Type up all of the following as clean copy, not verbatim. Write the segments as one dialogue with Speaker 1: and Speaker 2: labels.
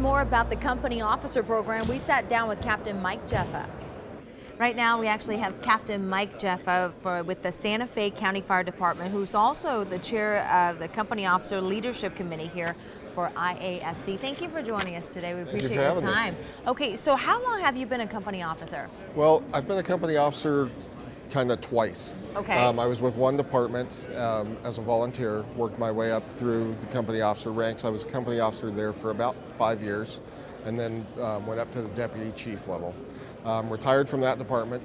Speaker 1: more about the company officer program, we sat down with Captain Mike Jaffa. Right now we actually have Captain Mike Jaffa with the Santa Fe County Fire Department, who's also the chair of the Company Officer Leadership Committee here for IAFC. Thank you for joining us today. We appreciate your time. Okay, so how long have you been a company officer?
Speaker 2: Well, I've been a company officer kind of twice.
Speaker 1: Okay.
Speaker 2: I was with one department as a volunteer, worked my way up through the company officer ranks. I was a company officer there for about 5 years, and then went up to the deputy chief level. Retired from that department,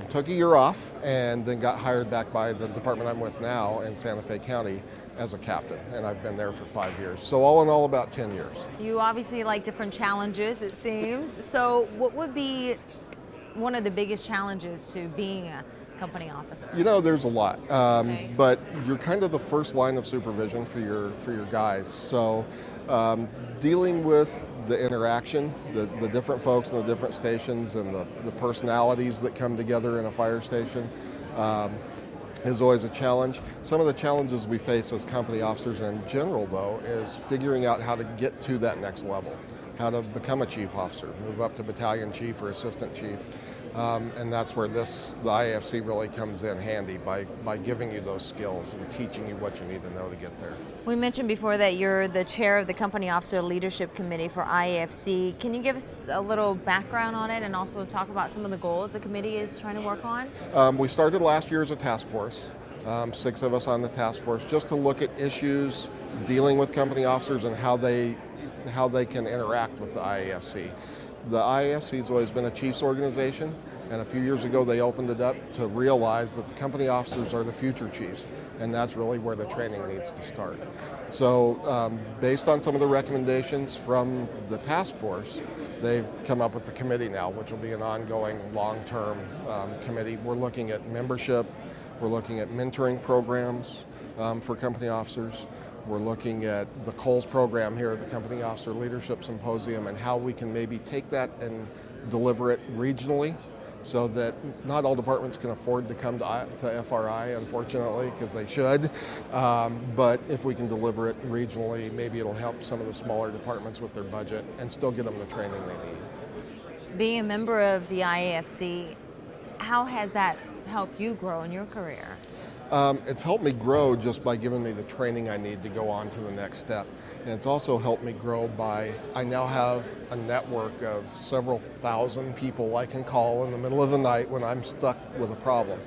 Speaker 2: took a year off, and then got hired back by the department I'm with now in Santa Fe County as a captain, and I've been there for 5 years. So all in all, about 10 years. You
Speaker 1: obviously like different challenges, it seems. So what would be one of the biggest challenges to being a company officer?
Speaker 2: You know, there's a lot,
Speaker 1: Okay.
Speaker 2: but you're kind of the first line of supervision for your guys. So dealing with the interaction, the different folks in the different stations, and the personalities that come together in a fire station is always a challenge. Some of the challenges we face as company officers in general, though, is figuring out how to get to that next level, how to become a chief officer, move up to battalion chief or assistant chief. And that's where the IAFC really comes in handy by giving you those skills and teaching you what you need to know to get there.
Speaker 1: We mentioned before that you're the chair of the Company Officer Leadership Committee for IAFC. Can you give us a little background on it and also talk about some of the goals the committee is trying to work on?
Speaker 2: We started last year as a task force, 6 of us on the task force, just to look at issues dealing with company officers and how they can interact with the IAFC. The IAFC has always been a chief's organization, and a few years ago they opened it up to realize that the company officers are the future chiefs, and that's really where the training needs to start. So based on some of the recommendations from the task force, they've come up with the committee now, which will be an ongoing long-term committee. We're looking at membership, we're looking at mentoring programs for company officers. We're looking at the Coles program here at the Company Officer Leadership Symposium and how we can maybe take that and deliver it regionally so that not all departments can afford to come to FRI, unfortunately, because they should. But if we can deliver it regionally, maybe it'll help some of the smaller departments with their budget and still give them the training they need.
Speaker 1: Being a member of the IAFC, how has that helped you grow in your career?
Speaker 2: It's helped me grow just by giving me the training I need to go on to the next step. And it's also helped me grow by, I now have a network of several thousand people I can call in the middle of the night when I'm stuck with a problem.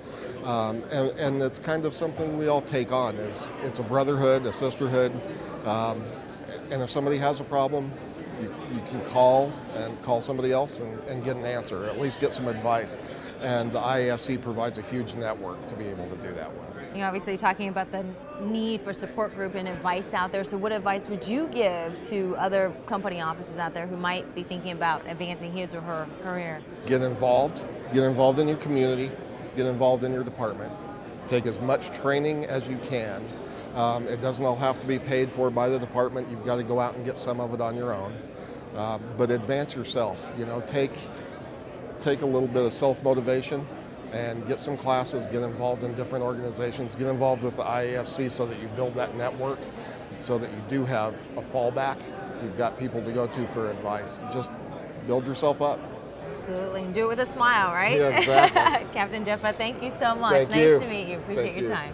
Speaker 2: And it's kind of something we all take on. It's a brotherhood, a sisterhood. And if somebody has a problem, you can call somebody else and get an answer, or at least get some advice. And the IAFC provides a huge network to be able to do that with.
Speaker 1: You're obviously talking about the need for support group and advice out there. So what advice would you give to other company officers out there who might be thinking about advancing his or her career?
Speaker 2: Get involved in your community, get involved in your department. Take as much training as you can. It doesn't all have to be paid for by the department. You've got to go out and get some of it on your own. But advance yourself. You know, take a little bit of self-motivation and get some classes, get involved in different organizations, get involved with the IAFC so that you build that network, so that you do have a fallback. You've got people to go to for advice. Just build yourself up.
Speaker 1: Absolutely, and do it with a smile, right?
Speaker 2: Yeah, exactly.
Speaker 1: Captain Jaffa, thank you so much. Nice to meet you. Appreciate your time.